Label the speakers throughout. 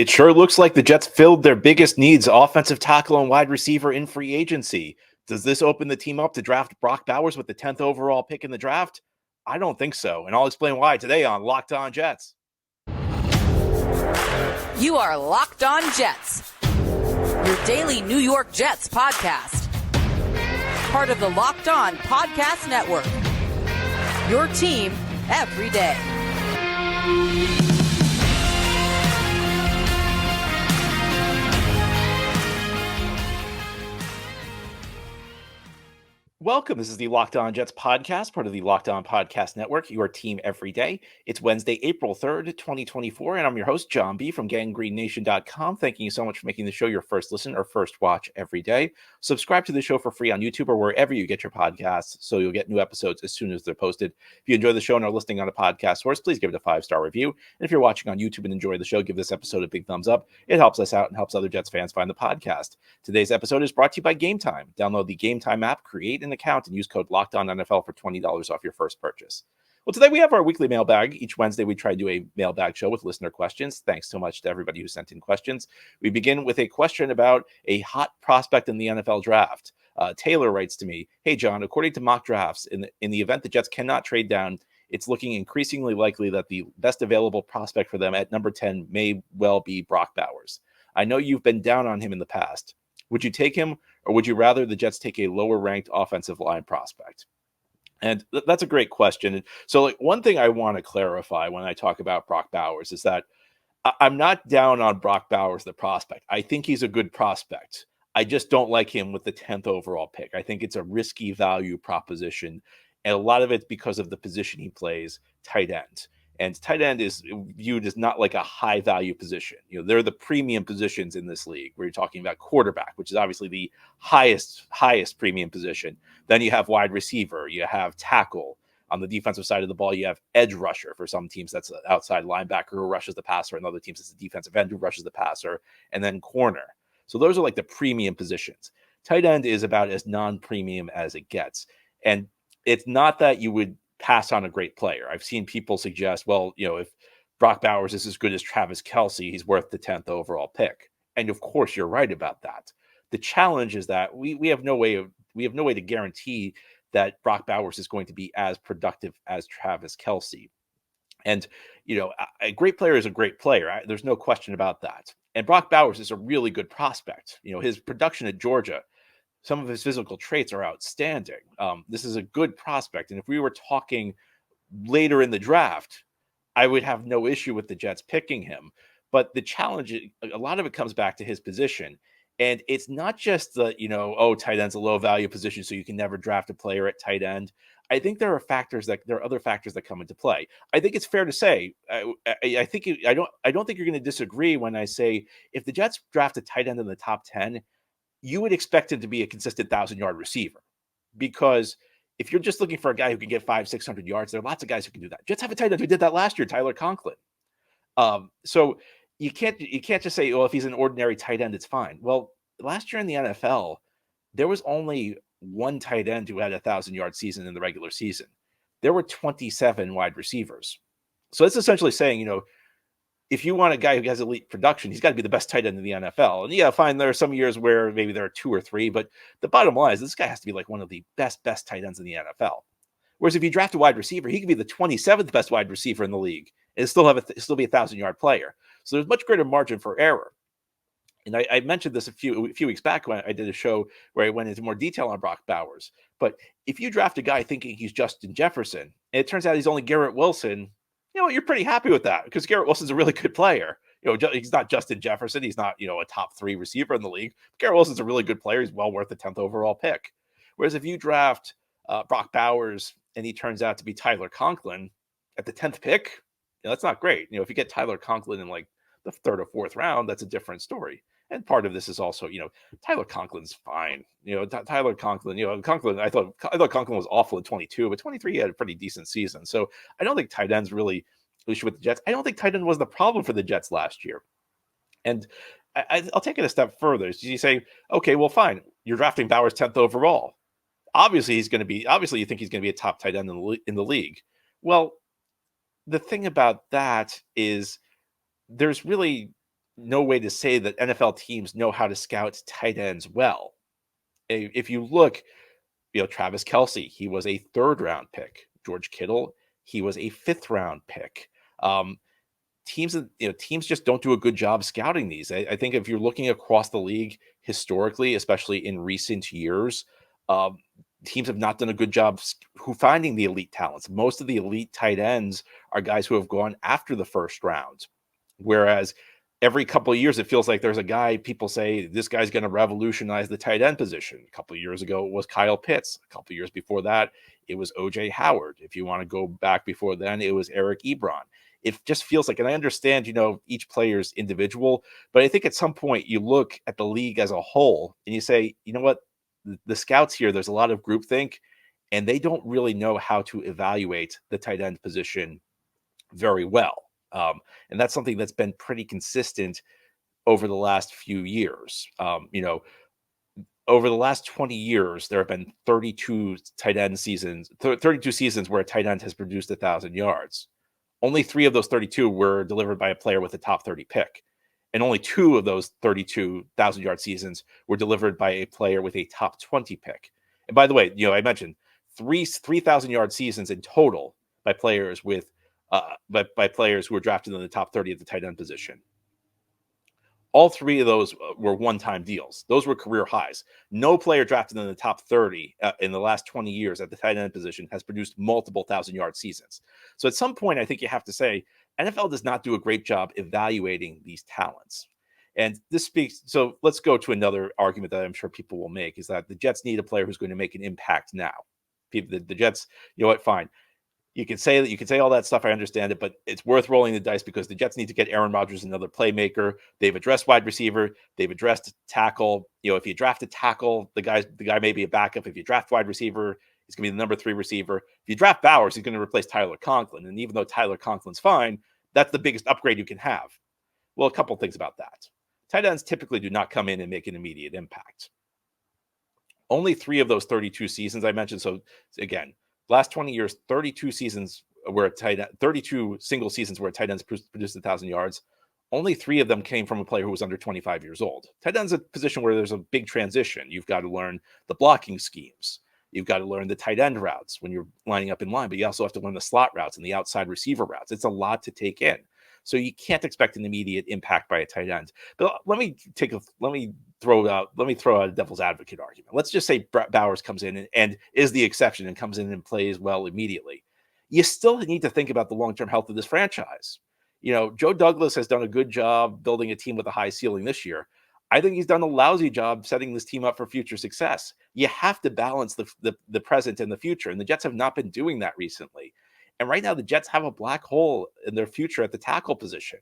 Speaker 1: It sure looks like the Jets filled their biggest needs, offensive tackle and wide receiver, in free agency. Does this open the team up to draft Brock Bowers with the 10th overall pick in the draft? I don't think so, and I'll explain why today on Locked On Jets.
Speaker 2: You are Locked On Jets, your daily New York Jets podcast. Part of the Locked On Podcast Network, your team every day.
Speaker 1: Welcome. This is the Locked On Jets podcast, part of the Locked On Podcast Network, your team every day. It's Wednesday, April 3rd, 2024, and I'm your host, John B. from GangGreenNation.com. Thanking you so much for making the show your first listen or first watch every day. Subscribe to the show for free on YouTube or wherever you get your podcasts so you'll get new episodes as soon as they're posted. If you enjoy the show and are listening on a podcast source, please give it a 5-star review. And if you're watching on YouTube and enjoy the show, give this episode a big thumbs up. It helps us out and helps other Jets fans find the podcast. Today's episode is brought to you by Gametime. Download the Gametime app, create an account, and use code LOCKEDONNFL for $20 off your first purchase. Well, today we have our weekly mailbag. Each Wednesday we try to do a mailbag show with listener questions. Thanks so much to everybody who sent in questions. We begin with a question about a hot prospect in the NFL draft. Taylor writes to me, "Hey John, according to mock drafts, in the event the Jets cannot trade down, it's looking increasingly likely that the best available prospect for them at number 10 may well be Brock Bowers. I know you've been down on him in the past. Would you take him, or would you rather the Jets take a lower-ranked offensive line prospect?" And that's a great question. So, one thing I want to clarify when I talk about Brock Bowers is that I'm not down on Brock Bowers, the prospect. I think he's a good prospect. I just don't like him with the 10th overall pick. I think it's a risky value proposition, and a lot of it's because of the position he plays, tight end. And tight end is viewed as not like a high value position. They're the premium positions in this league where you're talking about quarterback, which is obviously the highest premium position. Then you have wide receiver, you have tackle. On the defensive side of the ball, you have edge rusher. For some teams, that's an outside linebacker who rushes the passer, and other teams, it's a defensive end who rushes the passer, and then corner. So those are like the premium positions. Tight end is about as non-premium as it gets. And it's not that you would pass on a great player. I've seen people suggest, well, if Brock Bowers is as good as Travis Kelce, he's worth the 10th overall pick. And of course, you're right about that. The challenge is that we have no way to guarantee that Brock Bowers is going to be as productive as Travis Kelce. And a great player is a great player. There's no question about that. And Brock Bowers is a really good prospect. His production at Georgia, some of his physical traits are outstanding. This is a good prospect. And if we were talking later in the draft, I would have no issue with the Jets picking him. But the challenge, a lot of it comes back to his position. And it's not just the, tight end's a low value position, so you can never draft a player at tight end. I think there are other factors that come into play. I think it's fair to say, I don't think you're going to disagree when I say if the Jets draft a tight end in the top 10, you would expect him to be a consistent 1,000-yard receiver, because if you're just looking for a guy who can get 500-600 yards, there are lots of guys who can do that. Jets have a tight end who did that last year, Tyler Conklin. So you can't just say, if he's an ordinary tight end, it's fine. Well, last year in the NFL, there was only one tight end who had a 1,000-yard season in the regular season. There were 27 wide receivers. So it's essentially saying, if you want a guy who has elite production, he's got to be the best tight end in the NFL. And yeah, fine, there are some years where maybe there are 2 or 3, but the bottom line is this guy has to be like one of the best tight ends in the NFL. Whereas if you draft a wide receiver, he could be the 27th best wide receiver in the league and still be a 1,000-yard player. So there's much greater margin for error. And I mentioned this a few weeks back when I did a show where I went into more detail on Brock Bowers. But if you draft a guy thinking he's Justin Jefferson, and it turns out he's only Garrett Wilson, you're pretty happy with that because Garrett Wilson's a really good player. He's not Justin Jefferson. He's not, a top 3 receiver in the league. Garrett Wilson's a really good player. He's well worth the 10th overall pick. Whereas if you draft Brock Bowers and he turns out to be Tyler Conklin at the 10th pick, that's not great. If you get Tyler Conklin in like the 3rd or 4th round, that's a different story. And part of this is also, Tyler Conklin's fine. Tyler Conklin, Conklin, I thought Conklin was awful in 22, but 23 he had a pretty decent season. So I don't think tight end's really an issue with the Jets. I don't think tight end was the problem for the Jets last year. And I'll take it a step further. So you say, okay, well, fine. You're drafting Bowers 10th overall. Obviously you think he's going to be a top tight end in the league. Well, the thing about that is there's really no way to say that NFL teams know how to scout tight ends well. If you look, Travis Kelce, he was a 3rd-round pick. George Kittle, he was a 5th-round pick. Teams just don't do a good job scouting these. I think if you're looking across the league historically, especially in recent years, um, teams have not done a good job finding the elite talents. Most of the elite tight ends are guys who have gone after the 1st round, whereas every couple of years it feels like there's a guy people say this guy's going to revolutionize the tight end position. A couple of years ago it was Kyle Pitts. A couple of years before that it was OJ Howard. If you want to go back before then, it was Eric Ebron. It just feels like, and I understand, each player's individual, but I think at some point you look at the league as a whole and you say, you know what, the scouts here, there's a lot of groupthink, and they don't really know how to evaluate the tight end position very well. And that's something that's been pretty consistent over the last few years. Over the last 20 years, there have been 32 tight end seasons, 32 seasons where a tight end has produced 1,000 yards. Only 3 of those 32 were delivered by a player with a top 30 pick. And only 2 of those 32,000-yard seasons were delivered by a player with a top 20 pick. And by the way, I mentioned 3,000-yard seasons in total by players by players who were drafted in the top 30 at the tight end position. All 3 of those were one-time deals. Those were career highs. No player drafted in the top 30 in the last 20 years at the tight end position has produced multiple 1,000-yard seasons. So at some point, I think you have to say NFL does not do a great job evaluating these talents. And this speaks, so let's go to another argument that I'm sure people will make, is that the Jets need a player who's going to make an impact now. The Jets, fine. You can say all that stuff. I understand it, but it's worth rolling the dice because the Jets need to get Aaron Rodgers another playmaker. They've addressed wide receiver. They've addressed tackle. If you draft a tackle, the guy may be a backup. If you draft wide receiver, he's going to be the number 3 receiver. If you draft Bowers, he's going to replace Tyler Conklin. And even though Tyler Conklin's fine, that's the biggest upgrade you can have. Well, a couple things about that. Tight ends typically do not come in and make an immediate impact. Only 3 of those 32 seasons I mentioned. So again, last 20 years, 32 seasons where 32 single seasons where tight ends produced 1,000 yards. Only 3 of them came from a player who was under 25 years old. Tight end's a position where there's a big transition. You've got to learn the blocking schemes. You've got to learn the tight end routes when you're lining up in line, but you also have to learn the slot routes and the outside receiver routes. It's a lot to take in. So you can't expect an immediate impact by a tight end. But let me throw out a devil's advocate argument. Let's just say Bowers comes in and is the exception and comes in and plays well immediately. You still need to think about the long-term health of this franchise. Joe Douglas has done a good job building a team with a high ceiling this year. I think he's done a lousy job setting this team up for future success. You have to balance the present and the future, and the Jets have not been doing that recently. And right now, the Jets have a black hole in their future at the tackle position.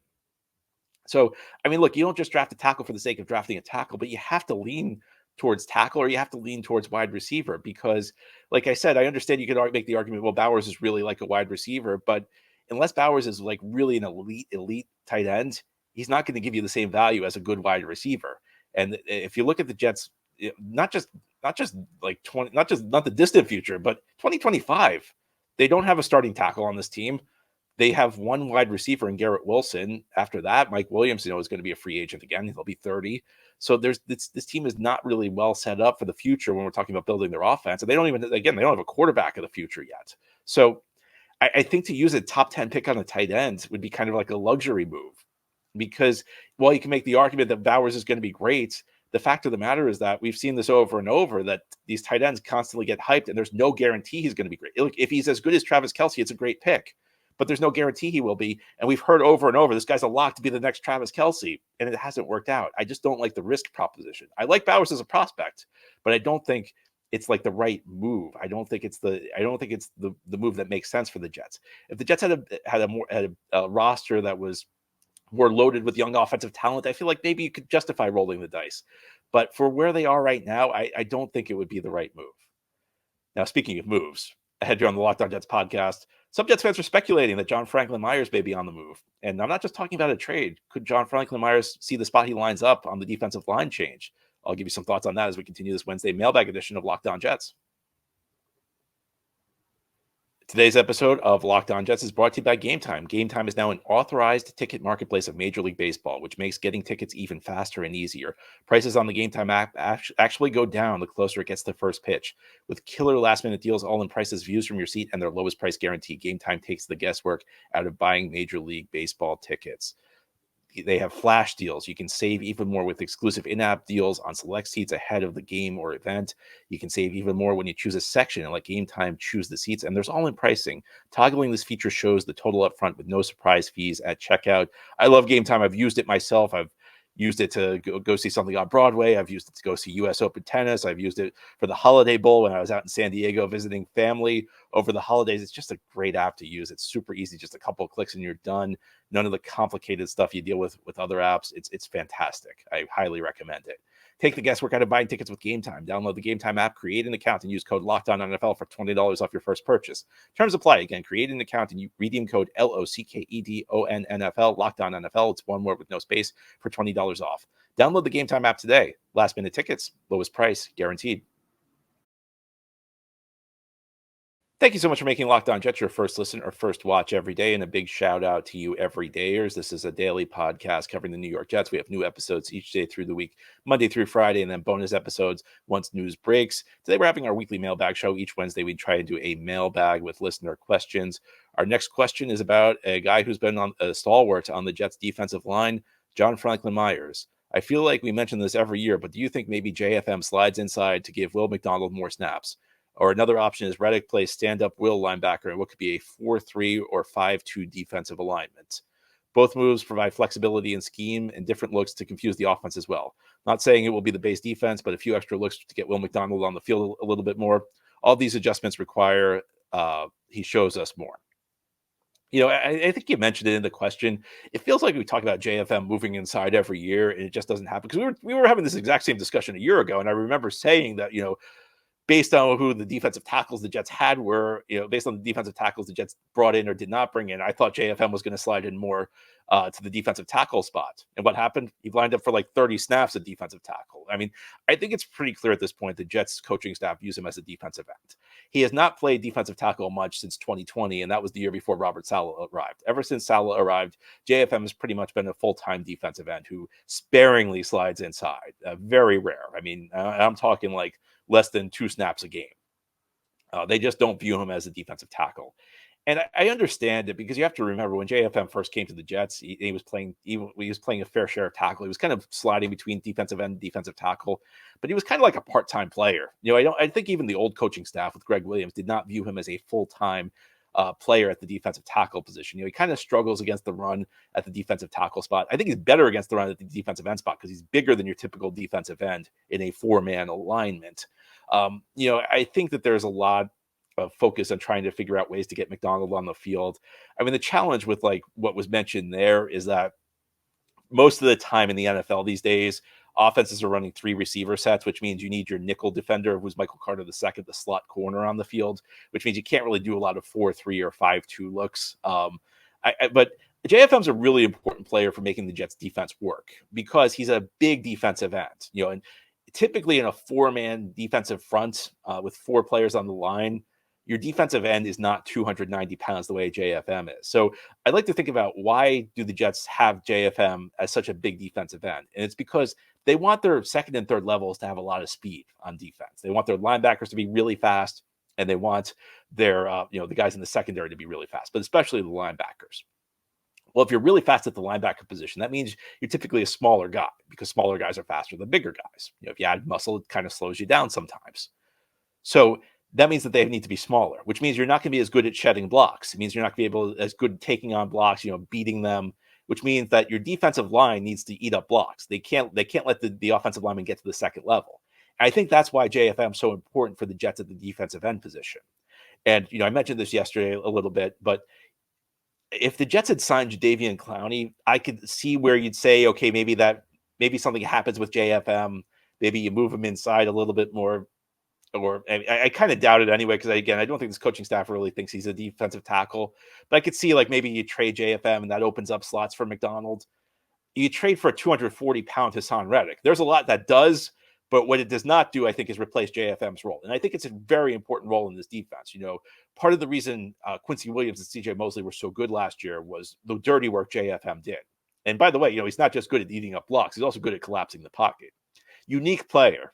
Speaker 1: So, I mean, look, you don't just draft a tackle for the sake of drafting a tackle, but you have to lean towards tackle or you have to lean towards wide receiver because, like I said, I understand you could make the argument, well, Bowers is really like a wide receiver, but unless Bowers is like really an elite tight end, he's not going to give you the same value as a good wide receiver. And if you look at the Jets, not the distant future, but 2025, they don't have a starting tackle on this team. They have 1 wide receiver in Garrett Wilson. After that, Mike Williams, is going to be a free agent again. He'll be 30. So this team is not really well set up for the future when we're talking about building their offense. And they don't have a quarterback of the future yet. So I think to use a top 10 pick on a tight end would be kind of like a luxury move because while you can make the argument that Bowers is going to be great, the fact of the matter is that we've seen this over and over that these tight ends constantly get hyped and there's no guarantee he's going to be great. Look, if he's as good as Travis Kelce, it's a great pick, but there's no guarantee he will be. And we've heard over and over, this guy's a lock to be the next Travis Kelce, and it hasn't worked out. I just don't like the risk proposition. I like Bowers as a prospect, but I don't think it's like the right move. I don't think it's the move that makes sense for the Jets. If the Jets had a roster that was more loaded with young offensive talent, I feel like maybe you could justify rolling the dice. But for where they are right now, I don't think it would be the right move. Now, speaking of moves, ahead here on the Locked On Jets podcast, some Jets fans are speculating that John Franklin Myers may be on the move. And I'm not just talking about a trade. Could John Franklin Myers see the spot he lines up on the defensive line change? I'll give you some thoughts on that as we continue this Wednesday mailbag edition of Locked On Jets. Today's episode of Locked On Jets is brought to you by Gametime. Gametime is now an authorized ticket marketplace of Major League Baseball, which makes getting tickets even faster and easier. Prices on the Gametime app actually go down the closer it gets to first pitch. With killer last-minute deals, all-in prices, views from your seat, and their lowest price guarantee, Gametime takes the guesswork out of buying Major League Baseball tickets. They have flash deals. You can save even more with exclusive in-app deals on select seats ahead of the game or event. You can save even more when you choose a section and let Gametime choose the seats. And there's all-in pricing. Toggling this feature shows the total upfront with no surprise fees at checkout. I love Gametime. I've used it myself. I've used it to go see something on Broadway. I've used it to go see U.S. Open tennis. I've used it for the Holiday Bowl when I was out in San Diego visiting family over the holidays. It's just a great app to use. It's super easy, just a couple of clicks and you're done. None of the complicated stuff you deal with other apps. It's fantastic. I highly recommend it. Take the guesswork out of buying tickets with Gametime. Download the Gametime app, create an account, and use code LOCKEDONNFL for $20 off your first purchase. Terms apply. Again, create an account and you redeem code LOCKEDONNFL, LOCKEDONNFL. It's one word with no space for $20 off. Download the Gametime app today. Last minute tickets, lowest price, guaranteed. Thank you so much for making Locked On Jets your first listen or first watch every day. And a big shout out to you, everydayers. This is a daily podcast covering the New York Jets. We have new episodes each day through the week, Monday through Friday, and then bonus episodes once news breaks. Today, we're having our weekly mailbag show. Each Wednesday, we try to do a mailbag with listener questions. Our next question is about a guy who's been on a stalwart on the Jets defensive line, John Franklin Myers. I feel like we mention this every year, but do you think maybe JFM slides inside to give Will McDonald more snaps? Or another option is Reddick plays stand-up will linebacker in what could be a 4-3 or 5-2 defensive alignment. Both moves provide flexibility in scheme and different looks to confuse the offense as well. Not saying it will be the base defense, but a few extra looks to get Will McDonald on the field a little bit more. All these adjustments require he shows us more. You know, I think you mentioned it in the question. It feels like we talk about JFM moving inside every year, and it just doesn't happen. Because we were having this exact same discussion a year ago, and I remember saying that, you know, based on who the defensive tackles the Jets had were, you know, based on the defensive tackles the Jets brought in or did not bring in, I thought JFM was going to slide in more to the defensive tackle spot. And what happened? He lined up for like 30 snaps at defensive tackle. I mean, I think it's pretty clear at this point the Jets coaching staff views him as a defensive end. He has not played defensive tackle much since 2020, and that was the year before Robert Saleh arrived. Ever since Saleh arrived, JFM has pretty much been a full-time defensive end who sparingly slides inside. Very rare. I mean, I'm talking like less than 2 snaps a game. They just don't view him as a defensive tackle. And I understand it because you have to remember when JFM first came to the Jets, he was playing a fair share of tackle. He was kind of sliding between defensive end and defensive tackle, but he was kind of like a part-time player. You know, I think even the old coaching staff with Greg Williams did not view him as a full-time player at the defensive tackle position. You know, he kind of struggles against the run at the defensive tackle spot. I think he's better against the run at the defensive end spot because he's bigger than your typical defensive end in a 4-man alignment. You know, I think that there's a lot of focus on trying to figure out ways to get McDonald on the field. I mean, the challenge with like what was mentioned there is that most of the time in the NFL these days, offenses are running 3 receiver sets, which means you need your nickel defender, who's Michael Carter II, the slot corner on the field, which means you can't really do a lot of 4-3 or 5-2 looks. But JFM's a really important player for making the Jets defense work because he's a big defensive end, you know, and typically in a 4-man defensive front with 4 players on the line, your defensive end is not 290 pounds the way JFM is. So I'd like to think about why do the Jets have JFM as such a big defensive end? And it's because they want their second and third levels to have a lot of speed on defense. They want their linebackers to be really fast, and they want their, the guys in the secondary to be really fast, but especially the linebackers. Well, if you're really fast at the linebacker position, that means you're typically a smaller guy because smaller guys are faster than bigger guys. You know, if you add muscle, it kind of slows you down sometimes. So that means that they need to be smaller, which means you're not going to be as good at shedding blocks. It means you're not going to be able as good at taking on blocks, you know, beating them, which means that your defensive line needs to eat up blocks. They can't let the offensive lineman get to the second level. And I think that's why JFM is so important for the Jets at the defensive end position. And, you know, I mentioned this yesterday a little bit, but if the Jets had signed Jadeveon Clowney, I could see where you'd say, okay, maybe something happens with JFM. Maybe you move him inside a little bit more. Or I kind of doubt it anyway, because I don't think this coaching staff really thinks he's a defensive tackle. But I could see like maybe you trade JFM and that opens up slots for McDonald. You trade for a 240-pound Hassan Reddick. There's a lot that does, But what it does not do, I think, is replace JFM's role. And I think it's a very important role in this defense. Part of the reason Quincy Williams and CJ Mosley were so good last year was the dirty work JFM did. And by the way, he's not just good at eating up blocks. He's also good at collapsing the pocket. Unique player.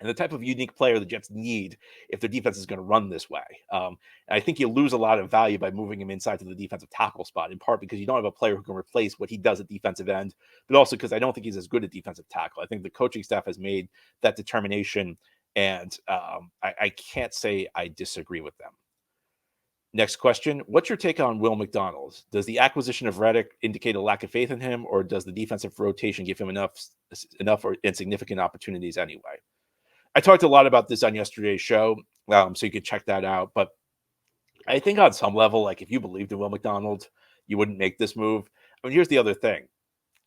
Speaker 1: And the type of unique player the Jets need if their defense is going to run this way. And I think you lose a lot of value by moving him inside to the defensive tackle spot, in part because you don't have a player who can replace what he does at defensive end, but also because I don't think he's as good at defensive tackle. I think the coaching staff has made that determination, and I can't say I disagree with them. Next question. What's your take on Will McDonald? Does the acquisition of Reddick indicate a lack of faith in him, or does the defensive rotation give him enough or insignificant opportunities anyway? I talked a lot about this on yesterday's show, so you can check that out. But I think on some level, like if you believed in Will McDonald, you wouldn't make this move. I mean, here's the other thing.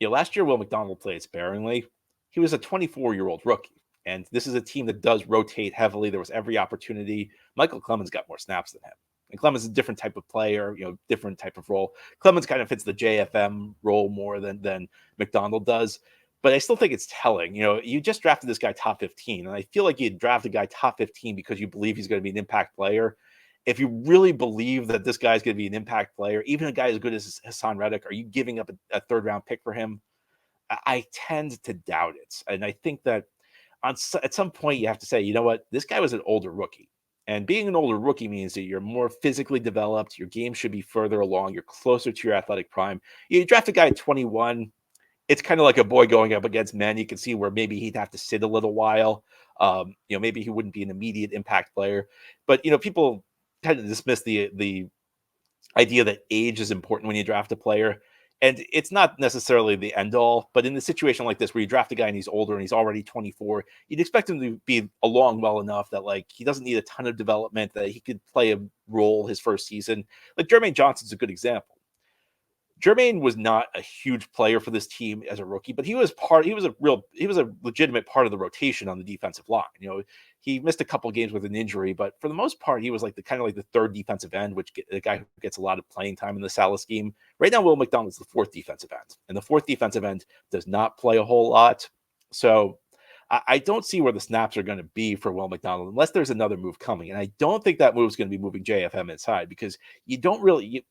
Speaker 1: Last year, Will McDonald played sparingly. He was a 24-year-old rookie. And this is a team that does rotate heavily. There was every opportunity. Michael Clemens got more snaps than him. And Clemens is a different type of player, different type of role. Clemens kind of fits the JFM role more than McDonald does. But I still think it's telling. You just drafted this guy top 15, and I feel like you draft a guy top 15 because you believe he's going to be an impact player. If you really believe that this guy's going to be an impact player, even a guy as good as Hassan Reddick, are you giving up a third-round pick for him? I tend to doubt it. And I think that at some point you have to say, you know what, this guy was an older rookie. And being an older rookie means that you're more physically developed. Your game should be further along. You're closer to your athletic prime. You draft a guy at 21, it's kind of like a boy going up against men. You can see where maybe he'd have to sit a little while. Maybe he wouldn't be an immediate impact player. But, people tend to dismiss the idea that age is important when you draft a player. And it's not necessarily the end all. But in a situation like this, where you draft a guy and he's older and he's already 24, you'd expect him to be along well enough that, like, he doesn't need a ton of development, that he could play a role his first season. Like, Jermaine Johnson's a good example. Jermaine was not a huge player for this team as a rookie, but he was a legitimate part of the rotation on the defensive line. He missed a couple games with an injury, but for the most part, he was like the third defensive end, the guy who gets a lot of playing time in the Salah scheme. Right now, Will McDonald's the fourth defensive end, and the fourth defensive end does not play a whole lot. So I don't see where the snaps are going to be for Will McDonald unless there's another move coming. And I don't think that move is going to be moving JFM inside, because you don't really,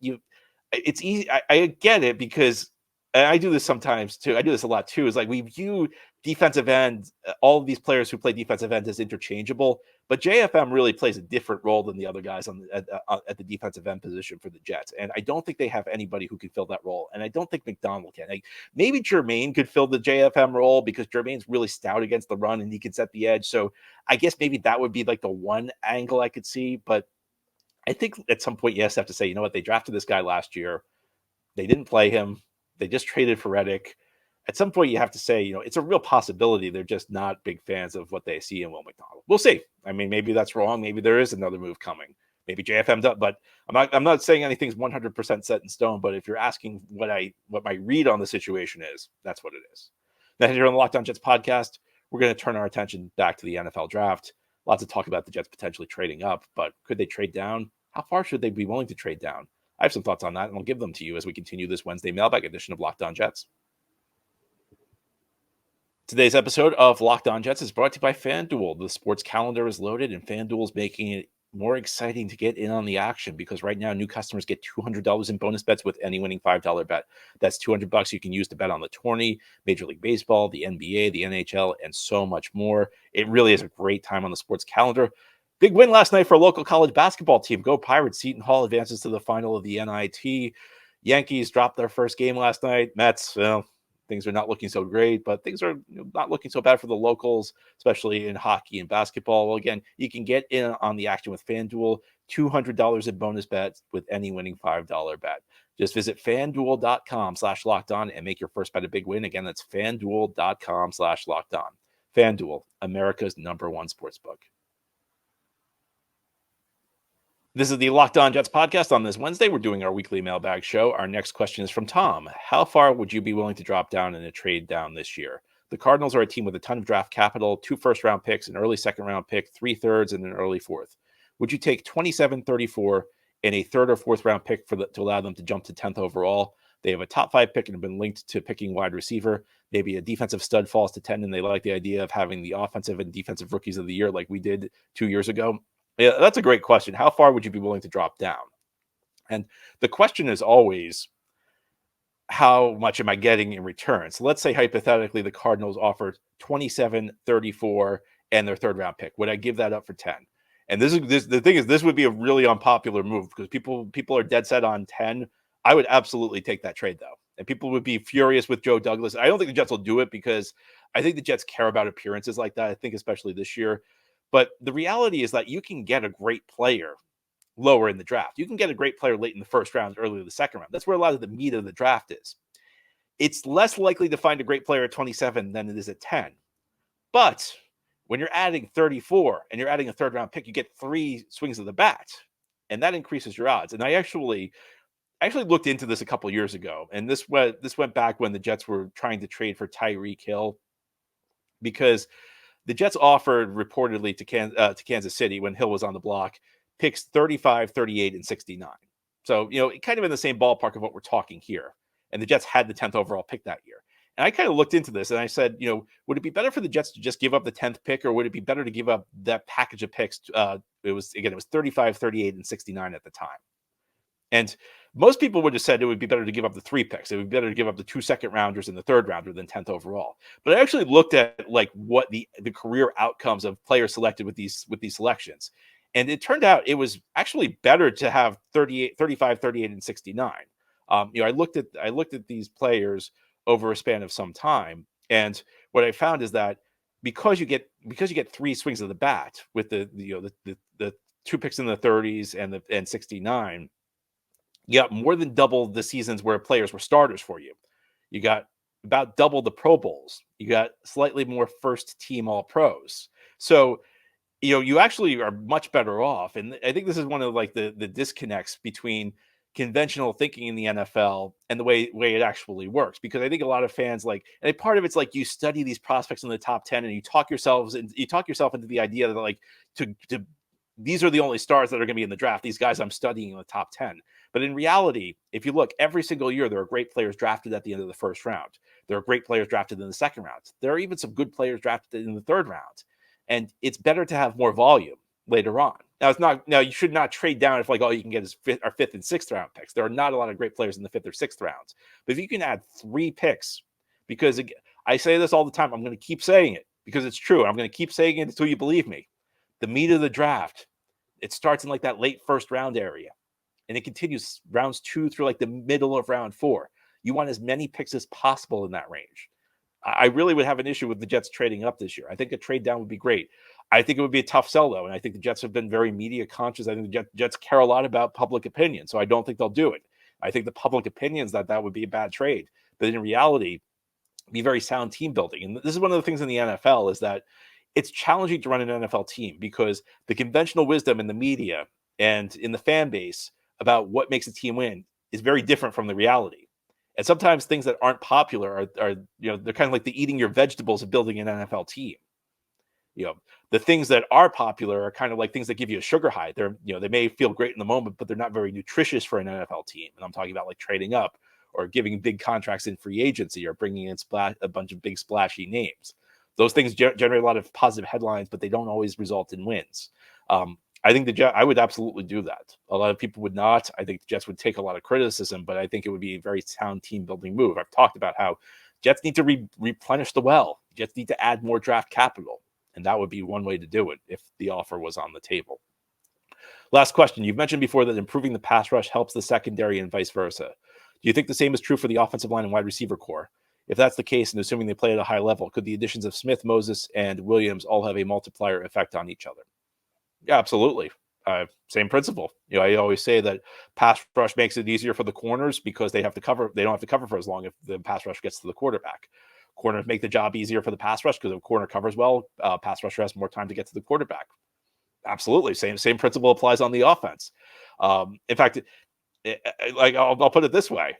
Speaker 1: it's easy. I get it, because I do this sometimes too. I do this a lot too. Is like, we view defensive end, all of these players who play defensive end, as interchangeable, but JFM really plays a different role than the other guys at the defensive end position for the Jets. And I don't think they have anybody who can fill that role. And I don't think McDonald can. Like, maybe Jermaine could fill the JFM role, because Jermaine's really stout against the run and he can set the edge. So I guess maybe that would be like the one angle I could see. But I think at some point you have to say, you know what, they drafted this guy last year. They didn't play him. They just traded for Reddick. At some point you have to say, it's a real possibility they're just not big fans of what they see in Will McDonald. We'll see. I mean, maybe that's wrong. Maybe there is another move coming. Maybe JFM does, but I'm not saying anything's 100% set in stone. But if you're asking what my read on the situation is, that's what it is. Now, here on the Locked On Jets podcast, we're going to turn our attention back to the NFL draft. Lots of talk about the Jets potentially trading up, but could they trade down? How far should they be willing to trade down? I have some thoughts on that, and I'll give them to you as we continue this Wednesday mailbag edition of Locked On Jets. Today's episode of Locked On Jets is brought to you by FanDuel. The sports calendar is loaded, and FanDuel is making it more exciting to get in on the action, because right now new customers get $200 in bonus bets with any winning $5 bet. That's $200 you can use to bet on the tourney, Major League Baseball, the NBA, the NHL, and so much more. It really is a great time on the sports calendar. Big win last night for a local college basketball team. Go Pirates. Seton Hall advances to the final of the NIT. Yankees dropped their first game last night. Mets, things are not looking so great, but things are not looking so bad for the locals, especially in hockey and basketball. Well, again, you can get in on the action with FanDuel. $200 in bonus bets with any winning $5 bet. Just visit FanDuel.com/lockedon and make your first bet a big win. Again, that's FanDuel.com/lockedon. FanDuel, America's #1 sportsbook. This is the Locked On Jets podcast. On this Wednesday, we're doing our weekly mailbag show. Our next question is from Tom. How far would you be willing to drop down in a trade down this year? The Cardinals are a team with a ton of draft capital, 2 first-round picks, an early second-round pick, 3 thirds, and an early fourth. Would you take 27-34 and a third or fourth-round pick to allow them to jump to 10th overall? They have a top 5 pick and have been linked to picking wide receiver. Maybe a defensive stud falls to 10, and they like the idea of having the offensive and defensive rookies of the year like we did 2 years ago. Yeah, that's a great question. How far would you be willing to drop down? And the question is always, how much am I getting in return? So let's say hypothetically the Cardinals offer 27, 34, and their third round pick. Would I give that up for 10? And the thing is, this would be a really unpopular move because people are dead set on 10. I would absolutely take that trade though. And people would be furious with Joe Douglas. I don't think the Jets will do it because I think the Jets care about appearances like that. I think especially this year. But the reality is that you can get a great player lower in the draft. You can get a great player late in the first round, early in the second round. That's where a lot of the meat of the draft is. It's less likely to find a great player at 27 than it is at 10. But when you're adding 34 and you're adding a third round pick, you get 3 swings of the bat, and that increases your odds. And I actually looked into this a couple years ago, and this went back when the Jets were trying to trade for Tyreek Hill, because the Jets offered reportedly to Kansas City when Hill was on the block picks 35, 38, and 69. So, kind of in the same ballpark of what we're talking here. And the Jets had the 10th overall pick that year. And I kind of looked into this and I said, would it be better for the Jets to just give up the 10th pick, or would it be better to give up that package of picks? It was 35, 38, and 69 at the time. And most people would have said it would be better to give up the 3 picks. It would be better to give up the 2 second rounders and the third rounder than 10th overall. But I actually looked at like what the career outcomes of players selected with these selections. And it turned out it was actually better to have 35, 38, and 69. I looked at these players over a span of some time, and what I found is that because you get 3 swings of the bat with the 2 picks in the 30s and 69, you got more than double the seasons where players were starters for you. You got about double the Pro Bowls. You got slightly more first team All Pros. So you actually are much better off. And I think this is one of like the disconnects between conventional thinking in the NFL and the way it actually works. Because I think a lot of fans and part of it's like you study these prospects in the top 10 and you talk yourself into the idea that like to these are the only stars that are going to be in the draft. These guys I'm studying in the top 10. But in reality, if you look every single year, there are great players drafted at the end of the first round. There are great players drafted in the second round. There are even some good players drafted in the third round. And it's better to have more volume later on. Now you should not trade down if all you can get is fifth and sixth round picks. There are not a lot of great players in the 5th or 6th rounds. But if you can add 3 picks, because I say this all the time, I'm going to keep saying it because it's true. I'm going to keep saying it until you believe me. The meat of the draft, it starts in that late first round area, and it continues rounds 2 through the middle of round 4. You want as many picks as possible in that range. I really would have an issue with the Jets trading up this year. I think a trade down would be great. I think it would be a tough sell, though, and I think the Jets have been very media conscious. I think the Jets care a lot about public opinion, so I don't think they'll do it. I think the public opinion is that would be a bad trade, but in reality, be very sound team building. And this is one of the things in the NFL is that it's challenging to run an NFL team because the conventional wisdom in the media and in the fan base about what makes a team win is very different from the reality. And sometimes things that aren't popular are they're kind of like the eating your vegetables of building an NFL team. The things that are popular are kind of like things that give you a sugar high. They may feel great in the moment, but they're not very nutritious for an NFL team. And I'm talking about trading up or giving big contracts in free agency or bringing in a bunch of big splashy names. Those things generate a lot of positive headlines, but they don't always result in wins. I think I would absolutely do that. A lot of people would not. I think the Jets would take a lot of criticism, but I think it would be a very sound team building move. I've talked about how Jets need to replenish the well. Jets need to add more draft capital, and that would be one way to do it if the offer was on the table. Last question. You've mentioned before that improving the pass rush helps the secondary and vice versa. Do you think the same is true for the offensive line and wide receiver core? If that's the case, and assuming they play at a high level, could the additions of Smith, Moses, and Williams all have a multiplier effect on each other? Yeah, absolutely. Same principle. I always say that pass rush makes it easier for the corners because they have to cover. They don't have to cover for as long if the pass rush gets to the quarterback. Corners make the job easier for the pass rush because if a corner covers well, pass rusher has more time to get to the quarterback. Absolutely. Same principle applies on the offense. In fact, I'll put it this way.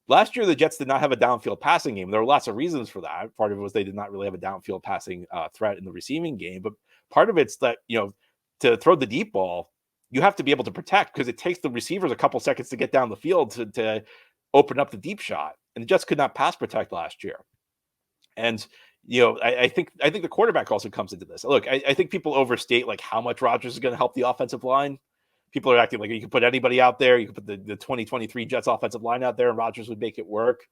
Speaker 1: Last year, the Jets did not have a downfield passing game. There were lots of reasons for that. Part of it was they did not really have a downfield passing threat in the receiving game. But part of it's that, to throw the deep ball, you have to be able to protect because it takes the receivers a couple seconds to get down the field to open up the deep shot, and the Jets could not pass protect last year. And I think the quarterback also comes into this. Look, I think people overstate like how much Rodgers is going to help the offensive line. People are acting like you can put anybody out there. You can put the 2023 Jets offensive line out there, and Rodgers would make it work.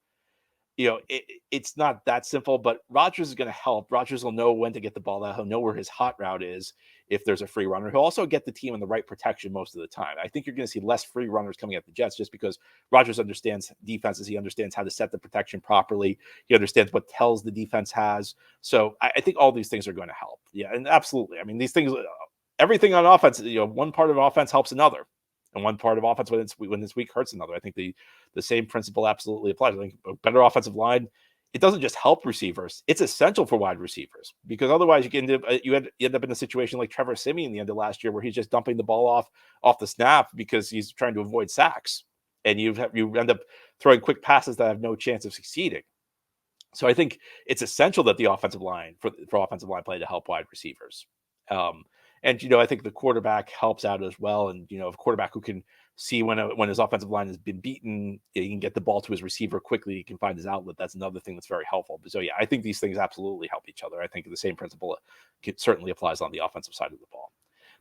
Speaker 1: It's not that simple, but Rodgers is going to help. Rodgers will know when to get the ball out. He'll know where his hot route is if there's a free runner. He'll also get the team in the right protection most of the time. I think you're going to see less free runners coming at the Jets just because Rodgers understands defenses. He understands how to set the protection properly. He understands what tells the defense has. So I think all these things are going to help. Yeah, and absolutely. I mean, these things, everything on offense, one part of offense helps another. And one part of offense when it's weak hurts another. I think the same principle absolutely applies. I think a better offensive line, it doesn't just help receivers; it's essential for wide receivers because otherwise you end up in a situation like Trevor Siemian the end of last year, where he's just dumping the ball off the snap because he's trying to avoid sacks, and you end up throwing quick passes that have no chance of succeeding. So I think it's essential that the offensive line for offensive line play to help wide receivers. And I think the quarterback helps out as well. And a quarterback who can see when his offensive line has been beaten, he can get the ball to his receiver quickly. He can find his outlet. That's another thing that's very helpful. So yeah, I think these things absolutely help each other. I think the same principle certainly applies on the offensive side of the ball.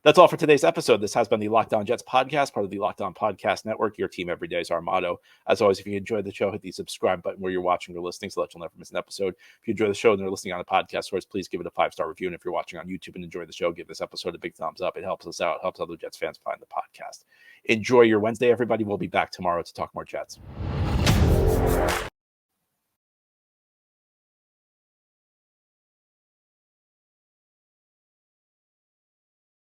Speaker 1: That's all for today's episode. This has been the Locked On Jets podcast, part of the Locked On Podcast Network. Your team every day is our motto. As always, if you enjoyed the show, hit the subscribe button where you're watching or listening so that you'll never miss an episode. If you enjoy the show and you're listening on a podcast source, please give it a 5-star review. And if you're watching on YouTube and enjoy the show, give this episode a big thumbs up. It helps us out, helps other Jets fans find the podcast. Enjoy your Wednesday, everybody. We'll be back tomorrow to talk more Jets.